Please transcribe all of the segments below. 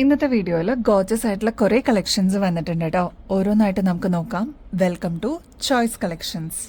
ഇന്നത്തെ വീഡിയോയിൽ ഗോർജസ് ആയിട്ടുള്ള കുറേ കളക്ഷൻസ് വന്നിട്ടുണ്ട് കേട്ടോ. ഓരോന്നായിട്ട് നമുക്ക് നോക്കാം. Welcome to choice collections.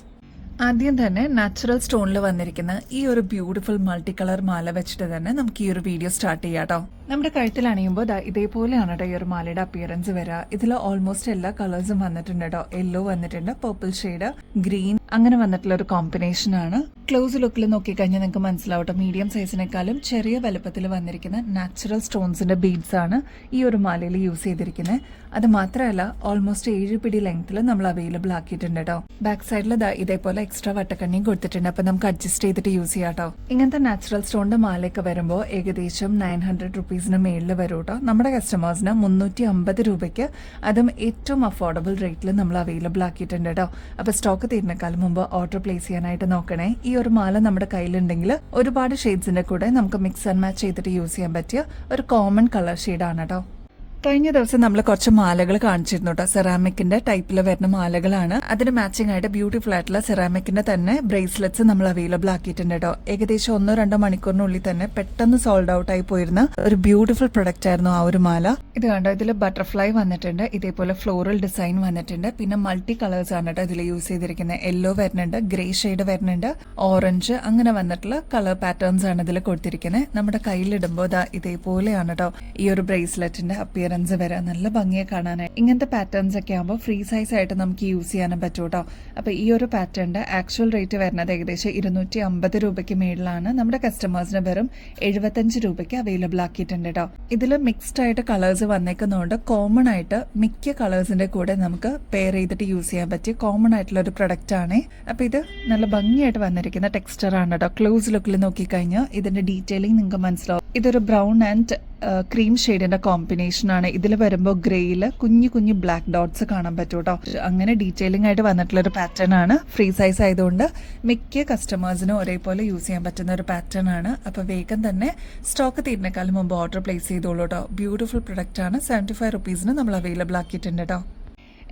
ആദ്യം തന്നെ നാച്ചുറൽ സ്റ്റോണിൽ വന്നിരിക്കുന്ന ഈ ഒരു ബ്യൂട്ടിഫുൾ മൾട്ടി കളർ മാല വെച്ചിട്ട് തന്നെ നമുക്ക് ഈ ഒരു വീഡിയോ സ്റ്റാർട്ട് ചെയ്യാം കേട്ടോ. നമ്മുടെ കഴുത്തിൽ അണിയുമ്പോൾ ഇതേപോലെയാണ് കേട്ടോ ഈ ഒരു മാലയുടെ അപ്പിയറൻസ് വരിക. ഇതിൽ ഓൾമോസ്റ്റ് എല്ലാ കളേഴ്സും വന്നിട്ടുണ്ട് കേട്ടോ. യെല്ലോ വന്നിട്ടുണ്ട്, പർപ്പിൾ ഷെയ്ഡ്, ഗ്രീൻ, അങ്ങനെ വന്നിട്ടുള്ള ഒരു കോമ്പിനേഷൻ ആണ്. ക്ലോസ് ലുക്കിൽ നോക്കിക്കഴിഞ്ഞാൽ നിങ്ങൾക്ക് മനസ്സിലാവട്ടെ, മീഡിയം സൈസിനേക്കാളും ചെറിയ വലുപ്പത്തിൽ വന്നിരിക്കുന്ന നാച്ചുറൽ സ്റ്റോൺസിന്റെ ബീഡ്സ് ആണ് ഈ ഒരു മാലയിൽ യൂസ് ചെയ്തിരിക്കുന്നത്. അത് മാത്രമല്ല ഓൾമോസ്റ്റ് 7 പിടി ലെങ്ത്തിൽ നമ്മൾ അവൈലബിൾ ആക്കിയിട്ടുണ്ട് കേട്ടോ. ബാക്ക് സൈഡിൽ ഇതേപോലെ എക്സ്ട്രാ വട്ടക്കണ്ണിയും കൊടുത്തിട്ടുണ്ട്. അപ്പൊ നമുക്ക് അഡ്ജസ്റ്റ് ചെയ്തിട്ട് യൂസ് ചെയ്യാം കേട്ടോ. ഇങ്ങനത്തെ നാച്ചുറൽ സ്റ്റോണിന്റെ മാലയൊക്കെ വരുമ്പോൾ ഏകദേശം 900 റുപ്പീസിന് മേളിൽ വരും കേട്ടോ. നമ്മുടെ കസ്റ്റമേഴ്സിന് 350 രൂപയ്ക്ക്, അതും ഏറ്റവും അഫോർഡബിൾ റേറ്റിൽ നമ്മൾ അവൈലബിൾ ആക്കിയിട്ടുണ്ട് കേട്ടോ. അപ്പൊ സ്റ്റോക്ക് തീരുന്നേക്കാളും മുമ്പ് ഓർഡർ പ്ലേസ് ചെയ്യാനായിട്ട് നോക്കണേ. ഈ ഒരു മാല നമ്മുടെ കയ്യിലുണ്ടെങ്കിൽ ഒരുപാട് ഷെയ്ഡ്സിന്റെ കൂടെ നമുക്ക് മിക്സ് ആൻഡ് മാച്ച് ചെയ്തിട്ട് യൂസ് ചെയ്യാൻ പറ്റിയ ഒരു കോമൺ കളർ ഷെയ്ഡാണ് കേട്ടോ. കഴിഞ്ഞ ദിവസം നമ്മൾ കുറച്ച് മാലകൾ കാണിച്ചിരുന്നു കേട്ടോ. സെറാമിക്കിന്റെ ടൈപ്പിൽ വരുന്ന മാലകളാണ്. അതിന് മാച്ചിങ് ആയിട്ട് ബ്യൂട്ടിഫുൾ ആയിട്ടുള്ള സെറാമിക്കിന്റെ തന്നെ ബ്രേസ്ലെറ്റ്സ് നമ്മൾ അവൈലബിൾ ആക്കിയിട്ടുണ്ട് കേട്ടോ. ഏകദേശം 1-2 മണിക്കൂറിനുള്ളിൽ തന്നെ പെട്ടെന്ന് സോൾഡ് ഔട്ട് ആയി പോയിരുന്ന ഒരു ബ്യൂട്ടിഫുൾ പ്രൊഡക്റ്റ് ആയിരുന്നു ആ ഒരു മാല. ഇത് കണ്ടോ, ഇതിൽ ബട്ടർഫ്ലൈ വന്നിട്ടുണ്ട്, ഇതേപോലെ ഫ്ലോറൽ ഡിസൈൻ വന്നിട്ടുണ്ട്, പിന്നെ മൾട്ടി കളേഴ്സ് ആണ് കേട്ടോ ഇതിൽ യൂസ് ചെയ്തിരിക്കുന്നത്. യെല്ലോ വരുന്നുണ്ട്, ഗ്രേ ഷെയ്ഡ് വരുന്നുണ്ട്, ഓറഞ്ച്, അങ്ങനെ വന്നിട്ടുള്ള കളർ പാറ്റേൺസ് ആണ് ഇതിൽ കൊടുത്തിരിക്കുന്നത്. നമ്മുടെ കയ്യിലിടുമ്പോൾ ഇതേപോലെയാണ് കേട്ടോ ഈ ഒരു ബ്രേസ്ലെറ്റിന്റെ അപ്പിയർ വരെ നല്ല ഭംഗിയെ കാണാനായി. ഇങ്ങനത്തെ പാറ്റേൺസ് ഒക്കെ ആകുമ്പോൾ ഫ്രീ സൈസ് ആയിട്ട് നമുക്ക് യൂസ് ചെയ്യാനും പറ്റും കേട്ടോ. അപ്പൊ ഈ ഒരു പാറ്റേണിന്റെ ആക്ച്വൽ റേറ്റ് വരുന്നത് ഏകദേശം 250 രൂപയ്ക്ക് മേളിലാണ്. നമ്മുടെ കസ്റ്റമേഴ്സിന് വെറും 75 രൂപയ്ക്ക് അവൈലബിൾ ആക്കിയിട്ടുണ്ട് കേട്ടോ. ഇതിൽ മിക്സ്ഡ് ആയിട്ട് കളേഴ്സ് വന്നേക്കുന്നതുകൊണ്ട് കോമൺ ആയിട്ട് മിക്ക കളേഴ്സിന്റെ കൂടെ നമുക്ക് പെയർ ചെയ്തിട്ട് യൂസ് ചെയ്യാൻ പറ്റിയ കോമൺ ആയിട്ടുള്ള ഒരു പ്രൊഡക്റ്റ് ആണ്. അപ്പൊ ഇത് നല്ല ഭംഗിയായിട്ട് വന്നിരിക്കുന്ന ടെക്സ്ചർ ആണ് കേട്ടോ. ക്ലോസ് ലുക്കിൽ നോക്കിക്കഴിഞ്ഞാൽ ഇതിന്റെ ഡീറ്റെയിലിംഗ് നിങ്ങൾക്ക് മനസ്സിലാവും. ഇതൊരു ബ്രൗൺ ആൻഡ് ക്രീം ഷെയ്ഡിന്റെ കോമ്പിനേഷൻ ആണ്. ഇതിൽ വരുമ്പോൾ ഗ്രേയിൽ കുഞ്ഞു കുഞ്ഞു ബ്ലാക്ക് ഡോട്ട്സ് കാണാൻ പറ്റും കേട്ടോ. അങ്ങനെ ഡീറ്റെയിലിംഗ് ആയിട്ട് വന്നിട്ടുള്ള ഒരു പാറ്റേൺ ആണ്. ഫ്രീ സൈസ് ആയതുകൊണ്ട് മിക്ക കസ്റ്റമേഴ്സിനും ഒരേപോലെ യൂസ് ചെയ്യാൻ പറ്റുന്ന ഒരു പാറ്റേൺ ആണ്. അപ്പൊ വേഗം തന്നെ സ്റ്റോക്ക് തീരുന്നേക്കാളും മുമ്പ് ഓർഡർ പ്ലേസ് ചെയ്തോളൂ കേട്ടോ. ബ്യൂട്ടിഫുൾ പ്രൊഡക്റ്റ് ആണ്. 75 റുപ്പീസിന് നമ്മൾ അവൈലബിൾ ആക്കിയിട്ടുണ്ട് കേട്ടോ.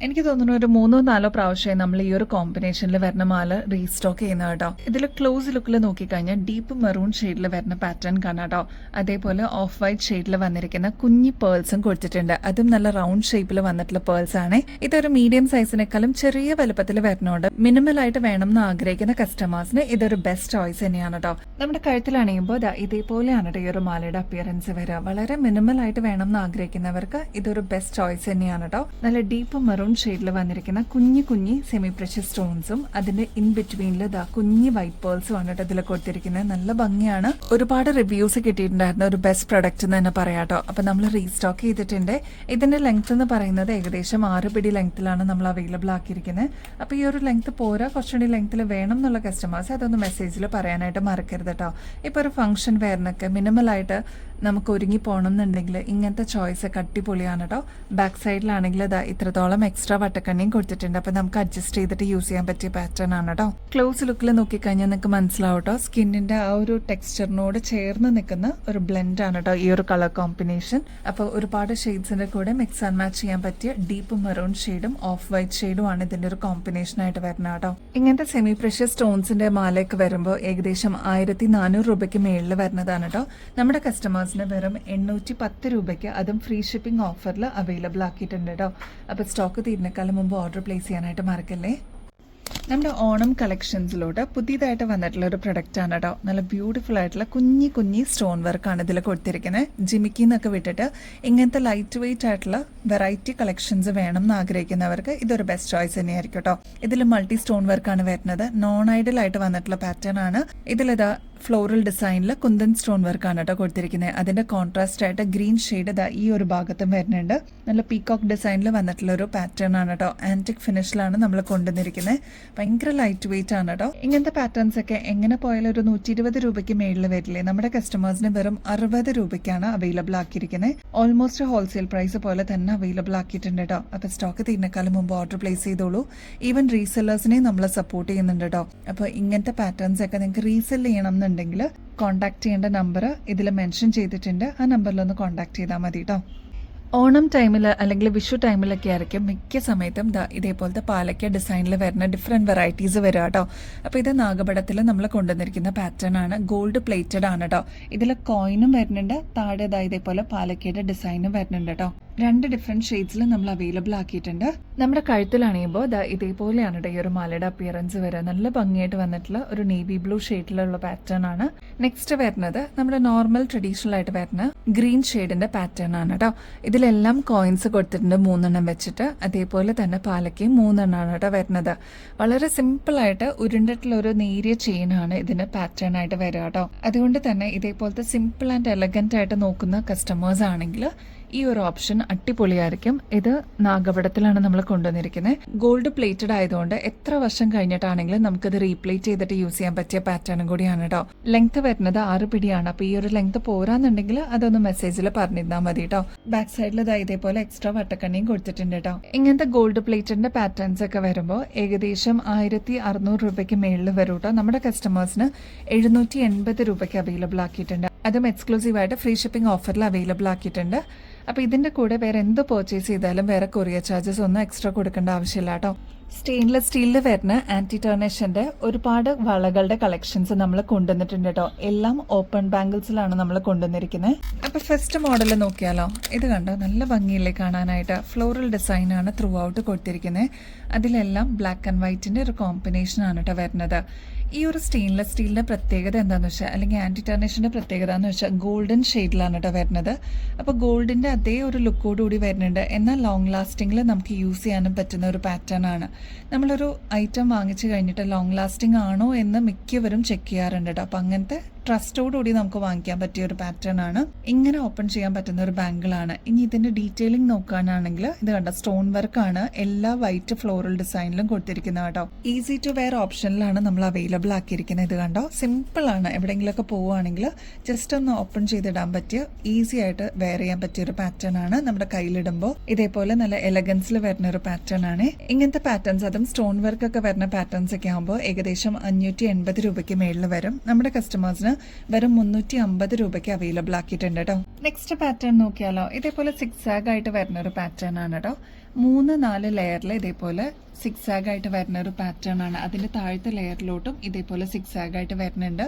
എനിക്ക് തോന്നുന്നു ഒരു 3-4 പ്രാവശ്യം നമ്മൾ ഈ ഒരു കോമ്പിനേഷനിൽ വരുന്ന മാല റീസ്റ്റോക്ക് ചെയ്യുന്ന കേട്ടോ. ഇതിൽ ക്ലോസ് ലുക്കിൽ നോക്കിക്കഴിഞ്ഞാൽ ഡീപ്പ് മെറൂൺ ഷെയ്ഡിൽ വരുന്ന പാറ്റേൺ കാണാം കേട്ടോ. അതേപോലെ ഓഫ് വൈറ്റ് ഷെയ്ഡിൽ വന്നിരിക്കുന്ന കുഞ്ഞി പേൾസും കൊടുത്തിട്ടുണ്ട്. അതും നല്ല റൗണ്ട് ഷേപ്പിൽ വന്നിട്ടുള്ള പേൾസ് ആണ്. ഇതൊരു മീഡിയം സൈസിനേക്കാളും ചെറിയ വലുപ്പത്തിൽ വരുന്നതുകൊണ്ട് മിനിമൽ ആയിട്ട് വേണം എന്ന് ആഗ്രഹിക്കുന്ന കസ്റ്റമേഴ്സിന് ഇതൊരു ബെസ്റ്റ് ചോയ്സ് തന്നെയാണ് കേട്ടോ. നമ്മുടെ കഴുത്തിൽ അണിയുമ്പോൾ ഇതേപോലെയാണ് ഈ ഒരു മാലയുടെ അപ്പിയറൻസ് വരിക. വളരെ മിനിമൽ ആയിട്ട് വേണം എന്ന് ആഗ്രഹിക്കുന്നവർക്ക് ഇതൊരു ബെസ്റ്റ് ചോയ്സ് തന്നെയാണ് കേട്ടോ. നല്ല ഡീപ്പ് മെറൂൺ ഷെയ്ഡിൽ വന്നിരിക്കുന്ന കുഞ്ഞി സെമി പ്രഷ്യസ് സ്റ്റോൺസും അതിന്റെ ഇൻ ബിറ്റ്വീനിൽ കുഞ്ഞി വൈറ്റ് പേൾസും ആണ് കേട്ടോ ഇതിൽ കൊടുത്തിരിക്കുന്നത്. നല്ല ഭംഗിയാണ്. ഒരുപാട് റിവ്യൂസ് കിട്ടിയിട്ടുണ്ടായിരുന്ന ഒരു ബെസ്റ്റ് പ്രൊഡക്റ്റ് എന്ന് തന്നെ പറയാട്ടോ. അപ്പൊ നമ്മൾ റീസ്റ്റോക്ക് ചെയ്തിട്ടുണ്ട്. ഇതിന്റെ ലെങ്ത് എന്ന് പറയുന്നത് ഏകദേശം 6 പിടി ലെങ്ത്തിലാണ് നമ്മൾ അവൈലബിൾ ആക്കിയിരിക്കുന്നത്. അപ്പൊ ഈ ഒരു ലെങ്ത് പോരാ, കുറച്ചുകൂടി ലെങ്ത്തിൽ വേണം എന്നുള്ള കസ്റ്റമേഴ്സ് അതൊന്ന് മെസ്സേജിൽ പറയാനായിട്ട് മറക്കരുത് കേട്ടോ. ഇപ്പൊ ഒരു ഫംഗ്ഷൻ വെയറിനൊക്കെ മിനിമൽ ആയിട്ട് നമുക്ക് ഒരുങ്ങി പോകണം എന്നുണ്ടെങ്കിൽ ഇങ്ങനത്തെ ചോയ്സ് ഒക്കെ അടിപൊളിയാണ് കേട്ടോ. ബാക്ക് സൈഡിലാണെങ്കിൽ ഇത്രത്തോളം എക്സ്ട്രാ വട്ടക്കണ്ണിയും കൊടുത്തിട്ടുണ്ട്. അപ്പൊ നമുക്ക് അഡ്ജസ്റ്റ് ചെയ്തിട്ട് യൂസ് ചെയ്യാൻ പറ്റിയ പാറ്റേൺ ആണ് കേട്ടോ. ക്ലോസ് ലുക്കിൽ നോക്കിക്കഴിഞ്ഞാൽ നിങ്ങൾക്ക് മനസ്സിലാവും കേട്ടോ. സ്കിന്നിന്റെ ആ ഒരു ടെക്സ്ചറിനോട് ചേർന്ന് നിൽക്കുന്ന ഒരു ബ്ലെൻഡ് ആണ് കേട്ടോ ഈ ഒരു കളർ കോമ്പിനേഷൻ. അപ്പൊ ഒരുപാട് ഷെയ്ഡ്സിന്റെ കൂടെ മിക്സ് ആൻഡ് മാച്ച് ചെയ്യാൻ പറ്റിയ ഡീപ്പ് മെറൂൺ ഷെയ്ഡും ഓഫ് വൈറ്റ് ഷെയ്ഡും ആണ് ഇതിന്റെ ഒരു കോമ്പിനേഷൻ ആയിട്ട് വരുന്നത് കേട്ടോ. ഇങ്ങനത്തെ സെമി പ്രഷ്യസ് സ്റ്റോൺസിന്റെ മാലയൊക്കെ വരുമ്പോൾ ഏകദേശം 1400 രൂപയ്ക്ക് മേളിൽ വരുന്നതാണ് കേട്ടോ. നമ്മുടെ കസ്റ്റമേഴ്സിന് വെറും 810 രൂപയ്ക്ക്, അതും ഫ്രീ ഷിപ്പിംഗ് ഓഫറിൽ അവൈലബിൾ ആക്കിയിട്ടുണ്ട് കേട്ടോ. അപ്പൊ സ്റ്റോക്ക് തീരുന്നേക്കാളും മുമ്പ് ഓർഡർ പ്ലേസ് ചെയ്യാനായിട്ട് മറക്കല്ലേ. നമ്മുടെ ഓണം കളക്ഷൻസിലോട്ട് പുതിയതായിട്ട് വന്നിട്ടുള്ള ഒരു പ്രൊഡക്റ്റ് ആണ് കേട്ടോ. നല്ല ബ്യൂട്ടിഫുൾ ആയിട്ടുള്ള കുഞ്ഞി സ്റ്റോൺ വർക്കാണ് ഇതിൽ കൊടുത്തിരിക്കുന്നത്. ജിമിക്കി എന്നൊക്കെ വിട്ടിട്ട് ഇങ്ങനത്തെ ലൈറ്റ് വെയിറ്റ് ആയിട്ടുള്ള വെറൈറ്റി കളക്ഷൻസ് വേണം എന്ന് ആഗ്രഹിക്കുന്നവർക്ക് ഇതൊരു ബെസ്റ്റ് ചോയ്സ് തന്നെയായിരിക്കും കേട്ടോ. ഇതിൽ മൾട്ടി സ്റ്റോൺ വർക്കാണ് വരുന്നത്. നോൺ ഐഡൽ ആയിട്ട് വന്നിട്ടുള്ള പാറ്റേൺ ആണ്. ഇതിലിതാ ഫ്ലോറൽ ഡിസൈനിൽ കുന്തൻ സ്റ്റോൺ വർക്കാണ് കേട്ടോ കൊടുത്തിരിക്കുന്നത്. അതിന്റെ കോൺട്രാസ്റ്റ് ആയിട്ട് ഗ്രീൻ ഷെയ്ഡ് ഈ ഒരു ഭാഗത്തും വരുന്നുണ്ട്. നല്ല പീകോക്ക് ഡിസൈനിൽ വന്നിട്ടുള്ള ഒരു പാറ്റേൺ ആണ് കേട്ടോ. ആന്റിക് ഫിനിഷിലാണ് നമ്മൾ കൊണ്ടുവന്നിരിക്കുന്നത്. ഭയങ്കര ലൈറ്റ് വെയിറ്റ് ആണ് കേട്ടോ. ഇങ്ങനത്തെ പാറ്റേൺസ് ഒക്കെ എങ്ങനെ പോയാലും ഒരു 120 രൂപയ്ക്ക് മേളിൽ വരില്ലേ. നമ്മുടെ കസ്റ്റമേഴ്സിന് വെറും 60 രൂപയ്ക്കാണ് അവൈലബിൾ ആക്കിയിരിക്കുന്നത്. ഓൾമോസ്റ്റ് ഹോൾസെയിൽ പ്രൈസ് പോലെ തന്നെ അവൈലബിൾ ആക്കിയിട്ടുണ്ട് കേട്ടോ. അപ്പൊ സ്റ്റോക്ക് തീരുന്നേക്കാളും മുമ്പ് ഓർഡർ പ്ലേസ് ചെയ്തോളൂ. ഈവൻ റീസെല്ലേഴ്സിനെ നമ്മൾ സപ്പോർട്ട് ചെയ്യുന്നുണ്ട് കേട്ടോ. അപ്പൊ ഇങ്ങനത്തെ പാറ്റേൺസ് ഒക്കെ നിങ്ങൾക്ക് റീസെൽ ചെയ്യണം എന്നുണ്ടെങ്കിൽ കോൺടാക്ട് ചെയ്യേണ്ട നമ്പർ ഇതിൽ മെൻഷൻ ചെയ്തിട്ടുണ്ട്. ആ നമ്പറിലൊന്ന് കോൺടാക്ട് ചെയ്താൽ മതി കേട്ടോ. ഓണം ടൈമിൽ അല്ലെങ്കിൽ വിഷു ടൈമിലൊക്കെ ആയിരിക്കും മിക്ക സമയത്തും ഇതേപോലത്തെ പാലക്ക ഡിസൈനിൽ വരുന്ന ഡിഫറെൻറ്റ് വെറൈറ്റീസ് വരിക കേട്ടോ. അപ്പോൾ ഇത് നാഗപടത്തിൽ നമ്മൾ കൊണ്ടുവന്നിരിക്കുന്ന പാറ്റേൺ ആണ്. ഗോൾഡ് പ്ലേറ്റഡ് ആണ് കേട്ടോ. ഇതിൽ കോയിനും വരുന്നുണ്ട്, താഴെ ഇതേപോലെ പാലക്കയുടെ ഡിസൈനും വരുന്നുണ്ട് കേട്ടോ. 2 ഡിഫറെൻറ്റ് ഷെയ്ഡ്സിൽ നമ്മൾ അവൈലബിൾ ആക്കിയിട്ടുണ്ട്. നമ്മുടെ കഴുത്തിലണിയുമ്പോൾ ഇതേപോലെയാണ് കേട്ടോ ഈ ഒരു മാലയുടെ അപ്പിയറൻസ് വരിക. നല്ല ഭംഗിയായിട്ട് വന്നിട്ടുള്ള ഒരു നേവി ബ്ലൂ ഷെയ്ഡിലുള്ള പാറ്റേൺ ആണ്. നെക്സ്റ്റ് വരുന്നത് നമ്മുടെ നോർമൽ ട്രഡീഷണൽ ആയിട്ട് വരുന്ന ഗ്രീൻ ഷെയ്ഡിന്റെ പാറ്റേൺ ആണ് കേട്ടോ. ഇതിലെല്ലാം കോയിൻസ് കൊടുത്തിട്ടുണ്ട് 3 വെച്ചിട്ട്. അതേപോലെ തന്നെ പാലക്കയും 3 കേട്ടോ വരുന്നത്. വളരെ സിമ്പിൾ ആയിട്ട് ഉരുണ്ടിട്ടുള്ള ഒരു നേരിയ ചെയിൻ ആണ് ഇതിന് പാറ്റേൺ ആയിട്ട് വരിക കേട്ടോ. അതുകൊണ്ട് തന്നെ ഇതേപോലത്തെ സിമ്പിൾ ആൻഡ് എലഗന്റ് ആയിട്ട് നോക്കുന്ന കസ്റ്റമേഴ്സ് ആണെങ്കിൽ ഈ ഒരു ഓപ്ഷൻ അടിപൊളിയായിരിക്കും. ഇത് നാഗപടത്തിലാണ് നമ്മൾ കൊണ്ടുവന്നിരിക്കുന്നത്. ഗോൾഡ് പ്ലേറ്റഡ് ആയതുകൊണ്ട് എത്ര വർഷം കഴിഞ്ഞിട്ടാണെങ്കിലും നമുക്കത് റീപ്ലേറ്റ് ചെയ്തിട്ട് യൂസ് ചെയ്യാൻ പറ്റിയ പാറ്റേണും കൂടിയാണ് കേട്ടോ. ലെങ്ത് വരുന്നത് 6 പിടിയാണ്. അപ്പോൾ ഈ ഒരു ലെങ്ത് പോരാന്നുണ്ടെങ്കിൽ അതൊന്ന് മെസ്സേജിൽ പറഞ്ഞിരുന്നാൽ മതി കേട്ടോ. ബാക്ക് സൈഡിൽ ഇതേപോലെ എക്സ്ട്രാ വട്ടക്കണ്ണിയും കൊടുത്തിട്ടുണ്ട് കേട്ടോ. ഇങ്ങനത്തെ ഗോൾഡ് പ്ലേറ്റഡിന്റെ പാറ്റേൺസ് ഒക്കെ വരുമ്പോൾ ഏകദേശം 1600 രൂപയ്ക്ക് മേളിൽ വരും കേട്ടോ. നമ്മുടെ കസ്റ്റമേഴ്സിന് 780 രൂപയ്ക്ക് അവൈലബിൾ ആക്കിയിട്ടുണ്ട്. അതും എക്സ്ക്ലൂസീവായിട്ട് ഫ്രീ ഷിപ്പിംഗ് ഓഫറിൽ അവൈലബിൾ ആക്കിയിട്ടുണ്ട്. അപ്പോൾ ഇതിന്റെ കൂടെ വേറെ എന്ത് പർച്ചേസ് ചെയ്താലും വേറെ കൊറിയർ ചാർജസ് ഒന്നും എക്സ്ട്രാ കൊടുക്കേണ്ട ആവശ്യമില്ല കേട്ടോ. സ്റ്റെയിൻലെസ് സ്റ്റീലിൽ വരുന്ന ആന്റി ടർണിഷിന്റെ ഒരുപാട് വളകളുടെ കളക്ഷൻസ് നമ്മൾ കൊണ്ടുവന്നിട്ടുണ്ട് കേട്ടോ. എല്ലാം ഓപ്പൺ ബാംഗിൾസിലാണ് നമ്മൾ കൊണ്ടുവന്നിരിക്കുന്നത്. അപ്പൊ ഫസ്റ്റ് മോഡൽ നോക്കിയാലോ. ഇത് കണ്ടോ, നല്ല ഭംഗിയില്ലേ കാണാനായിട്ട്. ഫ്ലോറൽ ഡിസൈൻ ആണ് ത്രൂ ഔട്ട് കൊടുത്തിരിക്കുന്നത്. അതിലെല്ലാം ബ്ലാക്ക് ആൻഡ് വൈറ്റിന്റെ ഒരു കോമ്പിനേഷൻ ആണ് കേട്ടോ വരുന്നത്. ഈ ഒരു സ്റ്റെയിൻലെസ് സ്റ്റീലിന്റെ പ്രത്യേകത എന്താണെന്ന് വെച്ചാൽ, അല്ലെങ്കിൽ ആന്റി ടർണിഷിന്റെ പ്രത്യേകത എന്ന് വെച്ചാൽ ഗോൾഡൻ ഷെയ്ഡിലാണ് കേട്ടോ വരുന്നത്. അപ്പോൾ ഗോൾഡിന്റെ അതേ ഒരു ലുക്കോടുകൂടി വരുന്നുണ്ട്. എന്നാൽ ലോങ് ലാസ്റ്റിംഗിൽ നമുക്ക് യൂസ് ചെയ്യാനും പറ്റുന്ന ഒരു പാറ്റേൺ ആണ്. നമ്മളൊരു ഐറ്റം വാങ്ങിച്ചു കഴിഞ്ഞിട്ട് ലോങ് ലാസ്റ്റിംഗ് ആണോ എന്ന് മിക്കവരും ചെക്ക് ചെയ്യാറുണ്ട് കേട്ടോ. അപ്പം അങ്ങനത്തെ ട്രസ്റ്റോടുകൂടി നമുക്ക് വാങ്ങിക്കാൻ പറ്റിയ ഒരു പാറ്റേൺ ആണ്. ഇങ്ങനെ ഓപ്പൺ ചെയ്യാൻ പറ്റുന്ന ഒരു ബാങ്കിളാണ്. ഇനി ഇതിന്റെ ഡീറ്റെയിലിംഗ് നോക്കാനാണെങ്കിൽ ഇത് കണ്ട സ്റ്റോൺ വർക്ക് ആണ് എല്ലാ വൈറ്റ് ഫ്ലോറൽ ഡിസൈനിലും കൊടുത്തിരിക്കുന്നത് കേട്ടോ. ഈസി ടു വെയർ ഓപ്ഷനിലാണ് നമ്മൾ അവൈലബിൾ ആക്കിയിരിക്കുന്നത്. ഇത് കണ്ടോ, സിമ്പിൾ ആണ്. എവിടെയെങ്കിലുമൊക്കെ പോവുകയാണെങ്കിൽ ജസ്റ്റ് ഒന്ന് ഓപ്പൺ ചെയ്തിടാൻ പറ്റിയ, ഈസി ആയിട്ട് വെയർ ചെയ്യാൻ പറ്റിയ ഒരു പാറ്റേൺ ആണ്. നമ്മുടെ കയ്യിലിടുമ്പോൾ ഇതേപോലെ നല്ല എലഗൻസിൽ വരുന്ന ഒരു പാറ്റേൺ ആണ്. ഇങ്ങനത്തെ പാറ്റേൺസ്, അതും സ്റ്റോൺ വർക്ക് ഒക്കെ വരുന്ന പാറ്റേൺസ് ഒക്കെ ആകുമ്പോൾ ഏകദേശം 580 രൂപയ്ക്ക് മേളിൽ വരും. നമ്മുടെ കസ്റ്റമേഴ്സിന് വെറും 350 രൂപയ്ക്ക് അവൈലബിൾ ആക്കിയിട്ടുണ്ട് കേട്ടോ. നെക്സ്റ്റ് പാറ്റേൺ നോക്കിയാലോ. ഇതേപോലെ സിക്സാഗ് ആയിട്ട് വരുന്ന ഒരു പാറ്റേൺ ആണ് കേട്ടോ. 3-4 ലെയറിൽ ഇതേപോലെ സിക്സാഗ് ആയിട്ട് വരുന്ന ഒരു പാറ്റേൺ ആണ്. അതിന്റെ താഴത്തെ ലെയറിലോട്ടും ഇതേപോലെ സിക്സാഗ് ആയിട്ട് വരുന്നുണ്ട്.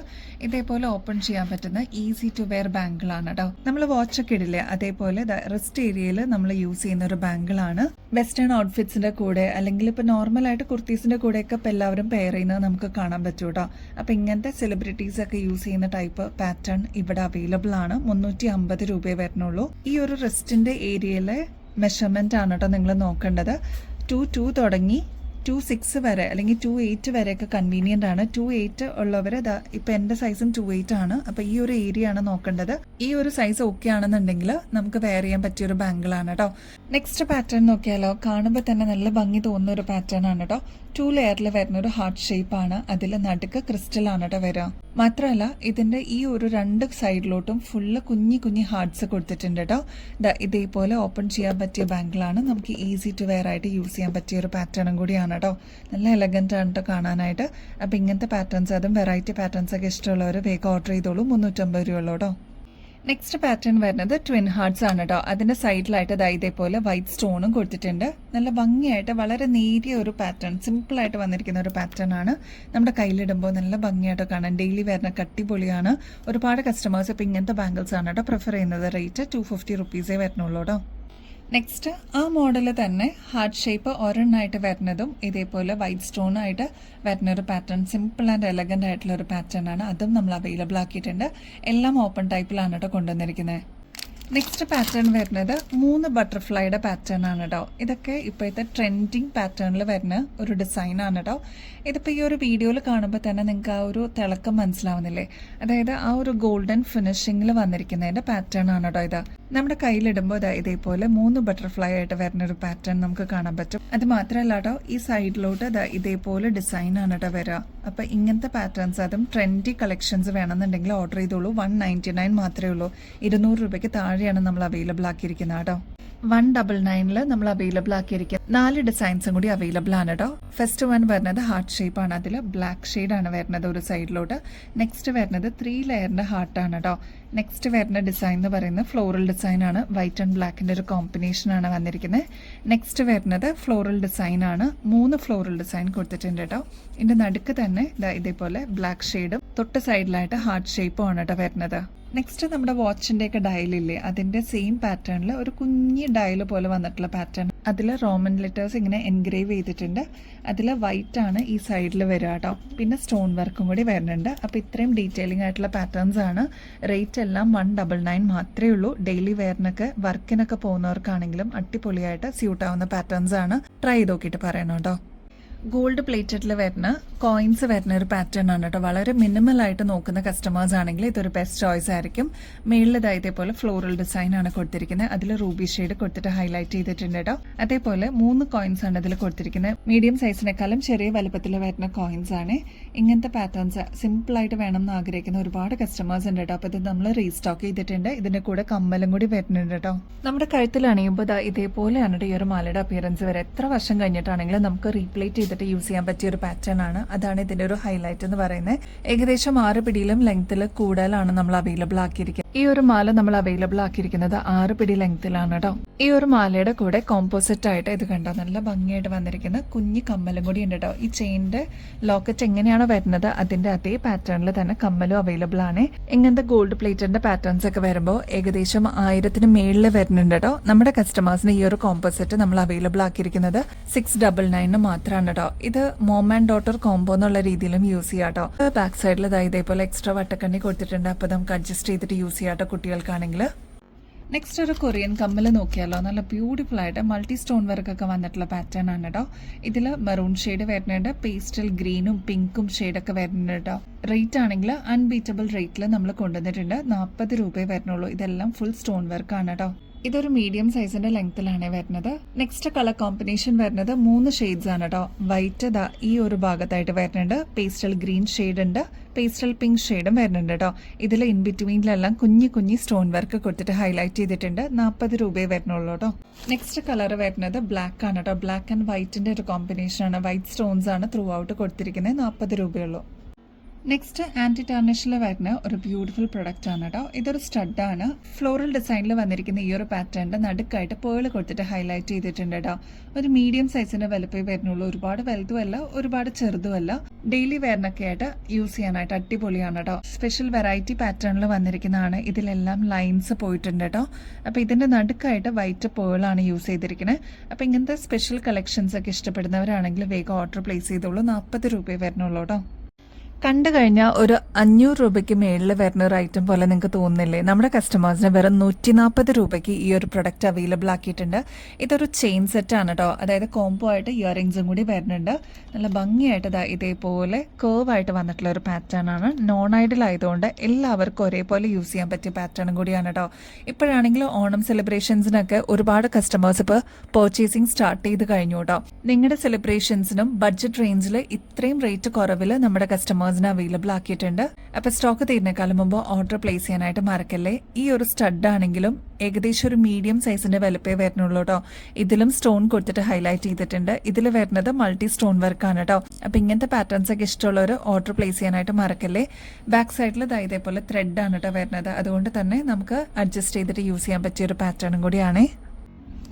ഇതേപോലെ ഓപ്പൺ ചെയ്യാൻ പറ്റുന്ന ഈസി ടു വെയർ ബാങ്കിൾ ആണ് കേട്ടോ. നമ്മൾ വാച്ച് ഒക്കെ ഇടില്ലേ, അതേപോലെ റിസ്റ്റ് ഏരിയയിൽ നമ്മൾ യൂസ് ചെയ്യുന്ന ഒരു ബാങ്കിൾ ആണ്. വെസ്റ്റേൺ ഔട്ട്ഫിറ്റ്സിന്റെ കൂടെ അല്ലെങ്കിൽ ഇപ്പൊ നോർമൽ ആയിട്ട് കുർത്തീസിന്റെ കൂടെയൊക്കെ ഇപ്പൊ എല്ലാവരും പെയർ ചെയ്യുന്നത് നമുക്ക് കാണാൻ പറ്റും കേട്ടോ. അപ്പൊ ഇങ്ങനത്തെ സെലിബ്രിറ്റീസ് ഒക്കെ യൂസ് ചെയ്യുന്ന ടൈപ്പ് പാറ്റേൺ ഇവിടെ അവൈലബിൾ ആണ്. 350 രൂപയെ വരുന്നുള്ളൂ. ഈ ഒരു റിസ്റ്റിന്റെ ഏരിയയിലെ മെഷർമെന്റ് ആണ് കേട്ടോ നിങ്ങൾ നോക്കേണ്ടത്. 2 തുടങ്ങി 2.6 വരെ അല്ലെങ്കിൽ 2.8 വരെയൊക്കെ കൺവീനിയന്റ് ആണ്. 2.8 ഉള്ളവർ ഇപ്പൊ എന്റെ സൈസും 2.8 ആണ്. അപ്പൊ ഈ ഒരു ഏരിയ ആണ് നോക്കേണ്ടത്. ഈ ഒരു സൈസ് ഓക്കെ ആണെന്നുണ്ടെങ്കിൽ നമുക്ക് വെയർ ചെയ്യാൻ പറ്റിയ ഒരു ബാങ്കിൾ ആണ് കേട്ടോ. നെക്സ്റ്റ് പാറ്റേൺ നോക്കിയാലോ. കാണുമ്പോൾ തന്നെ നല്ല ഭംഗി തോന്നുന്ന ഒരു പാറ്റേൺ ആണ് കേട്ടോ. 2 ലെയറിൽ വരുന്ന ഒരു ഹാർട്ട് ഷേപ്പ് ആണ്. അതിൽ നടുക്ക് ക്രിസ്റ്റൽ ആണ് കേട്ടോ വരിക. മാത്രമല്ല ഇതിന്റെ ഈ ഒരു 2 സൈഡിലോട്ടും ഫുള്ള് കുഞ്ഞി ഹാർട്ട്സ് കൊടുത്തിട്ടുണ്ട് കേട്ടോ. ഇതേപോലെ ഓപ്പൺ ചെയ്യാൻ പറ്റിയ ബാങ്കിളാണ്. നമുക്ക് ഈസി ടു വെയർ ആയിട്ട് യൂസ് ചെയ്യാൻ പറ്റിയ ഒരു പാറ്റേണും കൂടിയാണ് കേട്ടോ. നല്ല എലഗന്റ് ആണ് കേട്ടോ കാണാനായിട്ട്. അപ്പൊ ഇങ്ങനത്തെ പാറ്റേൺസ്, അതും വെറൈറ്റി പാറ്റേൺസ് ഒക്കെ ഇഷ്ടമുള്ളവർ വേഗം ഓർഡർ ചെയ്തോളൂ. 350 രൂപയുള്ളൂ കേട്ടോ. നെക്സ്റ്റ് പാറ്റേൺ വരുന്നത് ട്വിൻ ഹാർട്ട്സ് ആണ് കേട്ടോ. അതിന്റെ സൈഡിലായിട്ട് ഇതേപോലെ വൈറ്റ് സ്റ്റോണും കൊടുത്തിട്ടുണ്ട്. നല്ല ഭംഗിയായിട്ട് വളരെ നേരിയ ഒരു പാറ്റേൺ, സിമ്പിൾ ആയിട്ട് വന്നിരിക്കുന്ന ഒരു പാറ്റേൺ ആണ്. നമ്മുടെ കയ്യിലിടുമ്പോൾ നല്ല ഭംഗിയായിട്ട് കാണാൻ ഡെയിലി വരുന്ന കട്ടിപൊളിയാണ്. ഒരുപാട് കസ്റ്റമേഴ്സ് ഇപ്പൊ ഇങ്ങനത്തെ ബാംഗിൾസ് ആണ് കേട്ടോ പ്രിഫർ ചെയ്യുന്നത്. റേറ്റ് 250 റുപ്പീസേ വരുന്നുള്ളൂ കേട്ടോ. നെക്സ്റ്റ് ആ മോഡൽ തന്നെ ഹാർട്ട് ഷേപ്പ് ഒരെണ്ണായിട്ട് വരുന്നതും ഇതേപോലെ വൈറ്റ് സ്റ്റോൺ ആയിട്ട് വരുന്ന ഒരു പാറ്റേൺ, സിമ്പിൾ ആൻഡ് എലഗന്റ് ആയിട്ടുള്ള ഒരു പാറ്റേൺ ആണ്. അതും നമ്മൾ അവൈലബിൾ ആക്കിയിട്ടുണ്ട്. എല്ലാം ഓപ്പൺ ടൈപ്പിലാണ് കേട്ടോ കൊണ്ടുവന്നിരിക്കുന്നത്. നെക്സ്റ്റ് പാറ്റേൺ വരുന്നത് 3 ബട്ടർഫ്ലൈയുടെ പാറ്റേൺ ആണ് കേട്ടോ. ഇതൊക്കെ ഇപ്പോഴത്തെ ട്രെൻഡിങ് പാറ്റേണിൽ വരുന്ന ഒരു ഡിസൈൻ ആണ് കേട്ടോ. ഇതിപ്പോൾ ഈ ഒരു വീഡിയോയിൽ കാണുമ്പോൾ തന്നെ നിങ്ങൾക്ക് ആ ഒരു തിളക്കം മനസ്സിലാവുന്നില്ലേ? അതായത് ആ ഒരു ഗോൾഡൻ ഫിനിഷിങ്ങിൽ വന്നിരിക്കുന്നതിന്റെ പാറ്റേൺ ആണ് കേട്ടോ ഇത്. നമ്മുടെ കയ്യിലിടുമ്പോൾ ഇതേപോലെ 3 ബട്ടർഫ്ലൈ ആയിട്ട് വരുന്ന ഒരു പാറ്റേൺ നമുക്ക് കാണാൻ പറ്റും. അത് മാത്രമല്ല കേട്ടോ, ഈ സൈഡിലോട്ട് ഇതേപോലെ ഡിസൈൻ ആണ് കേട്ടോ വരിക. അപ്പൊ ഇങ്ങനത്തെ പാറ്റേൺസ്, അതും ട്രെൻഡി കളക്ഷൻസ് വേണമെന്നുണ്ടെങ്കിൽ ഓർഡർ ചെയ്തോളൂ. 199 മാത്രമേ ഉള്ളൂ. 200 രൂപയ്ക്ക് താഴെയാണ് നമ്മൾ അവൈലബിൾ ആക്കിയിരിക്കുന്നത് കേട്ടോ. 199 നമ്മൾ അവൈലബിൾ ആക്കിയിരിക്കും 4 ഡിസൈൻസും കൂടി അവൈലബിൾ ആണ് കേട്ടോ. ഫസ്റ്റ് വൺ വരുന്നത് ഹാർട്ട് ഷേപ്പ് ആണ്. അതിൽ ബ്ലാക്ക് ഷെയ്ഡ് ആണ് വരുന്നത് ഒരു സൈഡിലോട്ട്. നെക്സ്റ്റ് വരുന്നത് 3 ലെയറിന്റെ ഹാർട്ട് ആണ് കേട്ടോ. നെക്സ്റ്റ് വരുന്ന ഡിസൈൻ എന്ന് പറയുന്നത് ഫ്ലോറൽ ഡിസൈൻ ആണ്. വൈറ്റ് ആൻഡ് ബ്ലാക്കിന്റെ ഒരു കോമ്പിനേഷൻ ആണ് വന്നിരിക്കുന്നത്. നെക്സ്റ്റ് വരുന്നത് ഫ്ലോറൽ ഡിസൈൻ ആണ്. 3 ഫ്ലോറൽ ഡിസൈൻ കൊടുത്തിട്ടുണ്ട് കേട്ടോ. ഇതിന്റെ നടുക്ക് തന്നെ ഇതേപോലെ ബ്ലാക്ക് ഷെയ്ഡും തൊട്ട് സൈഡിലായിട്ട് ഹാർട്ട് ഷേപ്പും ആണ് കേട്ടോ വരുന്നത്. നെക്സ്റ്റ് നമ്മുടെ വാച്ചിന്റെ ഒക്കെ ഡയലില്ലേ, അതിന്റെ സെയിം പാറ്റേണിൽ ഒരു കുഞ്ഞി ഡയൽ പോലെ വന്നിട്ടുള്ള പാറ്റേൺ. അതിൽ റോമൻ ലെറ്റേഴ്സ് ഇങ്ങനെ എൻഗ്രേവ് ചെയ്തിട്ടുണ്ട്. അതിൽ വൈറ്റ് ആണ് ഈ സൈഡിൽ വരിക കേട്ടോ. പിന്നെ സ്റ്റോൺ വർക്കും കൂടി വരുന്നുണ്ട്. അപ്പോൾ ഇത്രയും ഡീറ്റെയിലിംഗ് ആയിട്ടുള്ള പാറ്റേൺസ് ആണ്. റേറ്റ് എല്ലാം 199 മാത്രമേ ഉള്ളൂ. ഡെയിലി വെയറിനൊക്കെ വർക്കിനൊക്കെ പോകുന്നവർക്കാണെങ്കിലും അടിപൊളിയായിട്ട് സ്യൂട്ട് ആവുന്ന പാറ്റേൺസ് ആണ്. ട്രൈ ചെയ്ത് നോക്കിയിട്ട് പറയണം കേട്ടോ. ഗോൾഡ് പ്ലേറ്റഡിൽ വരുന്ന കോയിൻസ് വരുന്ന ഒരു പാറ്റേൺ ആണ് കേട്ടോ. വളരെ മിനിമൽ ആയിട്ട് നോക്കുന്ന കസ്റ്റമേഴ്സ് ആണെങ്കിൽ ഇതൊരു ബെസ്റ്റ് ചോയ്സ് ആയിരിക്കും. മേളിൽ ഇതേപോലെ ഫ്ലോറൽ ഡിസൈൻ ആണ് കൊടുത്തിരിക്കുന്നത്. അതിൽ റൂബി ഷെയ്ഡ് കൊടുത്തിട്ട് ഹൈലൈറ്റ് ചെയ്തിട്ടുണ്ട് കേട്ടോ. അതേപോലെ 3 കോയിൻസ് ആണ് ഇതിൽ കൊടുത്തിരിക്കുന്നത്. മീഡിയം സൈസിനേക്കാളും ചെറിയ വലുപ്പത്തിൽ വരുന്ന കോയിൻസ് ആണ്. ഇങ്ങനത്തെ പാറ്റേൺസ് സിമ്പിൾ ആയിട്ട് വേണം എന്ന് ആഗ്രഹിക്കുന്ന ഒരുപാട് കസ്റ്റമേഴ്സ് ഉണ്ട് കേട്ടോ. അപ്പോൾ ഇത് നമ്മൾ റീസ്റ്റോക്ക് ചെയ്തിട്ടുണ്ട്. ഇതിന്റെ കൂടെ കമ്മലും കൂടി വരുന്നുണ്ട് കേട്ടോ. നമ്മുടെ കഴുത്തിൽ അണിയുമ്പോൾ ഇതേപോലെയാണ് ഈ ഒരു മാലയുടെ അപ്പിയറൻസ് വരെ. എത്ര വർഷം കഴിഞ്ഞിട്ടാണെങ്കിലും നമുക്ക് റീപ്ലേറ്റ് ചെയ്തിട്ട് യൂസ് ചെയ്യാൻ പറ്റിയ ഒരു പാറ്റേൺ ആണ്. അതാണ് ഇതിന്റെ ഒരു ഹൈലൈറ്റ് എന്ന് പറയുന്നത്. ഏകദേശം 6 പിടിയിലും ലെങ്ത്തിൽ കൂടുതലാണ് നമ്മൾ അവൈലബിൾ ആക്കിയിരിക്കുന്നത്. ഈ ഒരു മാല നമ്മൾ അവൈലബിൾ ആക്കിയിരിക്കുന്നത് 6 പിടി ലെങ്ത്തിലാണ് കേട്ടോ. ഈ ഒരു മാലയുടെ കൂടെ കോമ്പോസിറ്റ് ആയിട്ട് ഇത് കണ്ടോ നല്ല ഭംഗിയായിട്ട് വന്നിരിക്കുന്ന കുഞ്ഞി കമ്മലും കൂടി ഉണ്ട് കേട്ടോ. ഈ ചെയിന്റെ ലോക്കറ്റ് എങ്ങനെയാണോ വരുന്നത് അതിന്റെ അതേ പാറ്റേണിൽ തന്നെ കമ്മലും അവൈലബിൾ ആണ്. ഇങ്ങനത്തെ ഗോൾഡ് പ്ലേറ്റഡിന്റെ പാറ്റേൺസ് ഒക്കെ വരുമ്പോൾ ഏകദേശം 1000 മേളിൽ വരുന്നുണ്ട് കേട്ടോ. നമ്മുടെ കസ്റ്റമേഴ്സിന് ഈ ഒരു കോമ്പോസിറ്റ് നമ്മൾ അവൈലബിൾ ആക്കിയിരിക്കുന്നത് 699 മാത്രമാണ് കേട്ടോ. ഇത് മോം ആൻഡ് ഡോട്ടർ കോംബോ എന്നുള്ള രീതിയിലും യൂസ് ചെയ്യാം കേട്ടോ. ബാക്ക് സൈഡിൽ ഇതേപോലെ എക്സ്ട്രാ വട്ടക്കണ്ണി കൊടുത്തിട്ടുണ്ട്. അപ്പോൾ നമുക്ക് അഡ്ജസ്റ്റ് ചെയ്തിട്ട് യൂസ് ചെയ്യാം കേട്ടോ കുട്ടികൾക്കാണെങ്കിൽ. നെക്സ്റ്റ് ഒരു കൊറിയൻ കമ്മൽ നോക്കിയാലോ. നല്ല ബ്യൂട്ടിഫുൾ ആയിട്ട് മൾട്ടി സ്റ്റോൺ വർക്ക് ഒക്കെ വന്നിട്ടുള്ള പാറ്റേൺ ആണ് കേട്ടോ. ഇതിൽ മെറൂൺ ഷെയ്ഡ് വരുന്നുണ്ട്. പേസ്റ്റൽ ഗ്രീനും പിങ്കും ഷെയ്ഡൊക്കെ വരുന്നുണ്ട് കേട്ടോ. റേറ്റ് ആണെങ്കിൽ അൺബീറ്റബിൾ റേറ്റിൽ നമ്മൾ കൊണ്ടുവന്നിട്ടുണ്ട്. 40 രൂപയെ വരുന്നുള്ളൂ. ഇതെല്ലാം ഫുൾ സ്റ്റോൺ വർക്ക് ആണ് കേട്ടോ. ഇതൊരു മീഡിയം സൈസിന്റെ ലെങ്ത്തിലാണ് വരുന്നത്. നെക്സ്റ്റ് കളർ കോമ്പിനേഷൻ വരുന്നത് 3 ഷെയ്ഡ്സ് ആണ് കേട്ടോ. വൈറ്റ് ഈ ഒരു ഭാഗത്തായിട്ട് വരുന്നുണ്ട്. പേസ്റ്റൽ ഗ്രീൻ ഷെയ്ഡ് ഉണ്ട്. പേസ്റ്റൽ പിങ്ക് ഷെയ്ഡും വരുന്നുണ്ട് കേട്ടോ. ഇതിൽ ഇൻ ബിറ്റ്വീനിലെല്ലാം കുഞ്ഞി സ്റ്റോൺ വർക്ക് കൊടുത്തിട്ട് ഹൈലൈറ്റ് ചെയ്തിട്ടുണ്ട്. 40 രൂപയെ വരുന്നുള്ളൂ കേട്ടോ. നെക്സ്റ്റ് കളർ വരുന്നത് ബ്ലാക്ക് ആണ് കേട്ടോ. ബ്ലാക്ക് ആൻഡ് വൈറ്റിന്റെ ഒരു കോമ്പിനേഷൻ ആണ്. വൈറ്റ് സ്റ്റോൺസ് ആണ് ത്രൂ ഔട്ട് കൊടുത്തിരിക്കുന്നത്. 40 രൂപയുള്ളൂ. നെക്സ്റ്റ് ആന്റി ടാർണിഷിൽ വരുന്ന ഒരു ബ്യൂട്ടിഫുൾ പ്രൊഡക്റ്റ് ആണ് കേട്ടോ. ഇതൊരു സ്റ്റഡാണ്. ഫ്ലോറൽ ഡിസൈനിൽ വന്നിരിക്കുന്ന ഈ ഒരു പാറ്റേണിന്റെ നടുക്കായിട്ട് പേള് കൊടുത്തിട്ട് ഹൈലൈറ്റ് ചെയ്തിട്ടുണ്ട് കേട്ടോ. ഒരു മീഡിയം സൈസിന്റെ വലുപ്പേ വരുന്നുള്ളൂ. ഒരുപാട് വലുതുമല്ല ഒരുപാട് ചെറുതുമല്ല. ഡെയിലി വെയറിനൊക്കെ ആയിട്ട് യൂസ് ചെയ്യാനായിട്ട് അടിപൊളിയാണ് കേട്ടോ. സ്പെഷ്യൽ വെറൈറ്റി പാറ്റേണിൽ വന്നിരിക്കുന്നതാണ്. ഇതിലെല്ലാം ലൈൻസ് പോയിട്ടുണ്ട് കേട്ടോ. അപ്പൊ ഇതിന്റെ നടുക്കായിട്ട് വൈറ്റ് പേളാണ് യൂസ് ചെയ്തിരിക്കുന്നത്. അപ്പൊ ഇങ്ങനത്തെ സ്പെഷ്യൽ കളക്ഷൻസ് ഒക്കെ ഇഷ്ടപ്പെടുന്നവരാണെങ്കിൽ വേഗം ഓർഡർ പ്ലേസ് ചെയ്തോളൂ. 40 രൂപയെ വരുന്നുള്ളൂ കേട്ടോ. കണ്ടു കഴിഞ്ഞാൽ ഒരു 500 രൂപയ്ക്ക് മേളിൽ വരുന്ന ഒരു ഐറ്റം പോലെ നിങ്ങൾക്ക് തോന്നുന്നില്ലേ? നമ്മുടെ കസ്റ്റമേഴ്സിന് വെറും 140 രൂപയ്ക്ക് ഈ ഒരു പ്രൊഡക്റ്റ് അവൈലബിൾ ആക്കിയിട്ടുണ്ട്. ഇതൊരു ചെയിൻ സെറ്റ് ആണ് കേട്ടോ. അതായത് കോംബോ ആയിട്ട് ഇയറിംഗ്സും കൂടി വരുന്നുണ്ട്. നല്ല ഭംഗിയായിട്ട് ഇതേപോലെ കേർവ് ആയിട്ട് വന്നിട്ടുള്ള ഒരു പാറ്റേൺ ആണ്. നോൺ ഐഡൽ ആയതുകൊണ്ട് എല്ലാവർക്കും ഒരേപോലെ യൂസ് ചെയ്യാൻ പറ്റിയ പാറ്റേണും കൂടിയാണ് കേട്ടോ. ഇപ്പോഴാണെങ്കിൽ ഓണം സെലിബ്രേഷൻസിനൊക്കെ ഒരുപാട് കസ്റ്റമേഴ്സ് ഇപ്പോൾ പർച്ചേസിങ് സ്റ്റാർട്ട് ചെയ്ത് കഴിഞ്ഞു കേട്ടോ. നിങ്ങളുടെ സെലിബ്രേഷൻസിനും ബഡ്ജറ്റ് റേഞ്ചിൽ ഇത്രയും റേറ്റ് കുറവിൽ നമ്മുടെ കസ്റ്റമേഴ്സ് അവൈലബിൾ ആക്കിയിട്ടുണ്ട്. അപ്പൊ സ്റ്റോക്ക് തീരുന്നേക്കാളും മുമ്പ് ഓർഡർ പ്ലേസ് ചെയ്യാനായിട്ട് മറക്കല്ലേ. ഈ ഒരു സ്റ്റഡ് ആണെങ്കിലും ഏകദേശം ഒരു മീഡിയം സൈസിന്റെ വലുപ്പേ വരുന്നുള്ളൂ കേട്ടോ. ഇതിലും സ്റ്റോൺ കൊടുത്തിട്ട് ഹൈലൈറ്റ് ചെയ്തിട്ടുണ്ട്. ഇതിൽ വരുന്നത് മൾട്ടി സ്റ്റോൺ വർക്ക് ആണ് കേട്ടോ. അപ്പൊ ഇങ്ങനത്തെ പാറ്റേൺസ് ഒക്കെ ഇഷ്ടമുള്ളവർ ഓർഡർ പ്ലേസ് ചെയ്യാനായിട്ട് മറക്കല്ലേ. ബാക്ക് സൈഡിൽ ഇതേപോലെ ത്രെഡ് ആണ് കേട്ടോ വരുന്നത്. അതുകൊണ്ട് തന്നെ നമുക്ക് അഡ്ജസ്റ്റ് ചെയ്തിട്ട് യൂസ് ചെയ്യാൻ പറ്റിയ ഒരു പാറ്റേണും കൂടിയാണേ.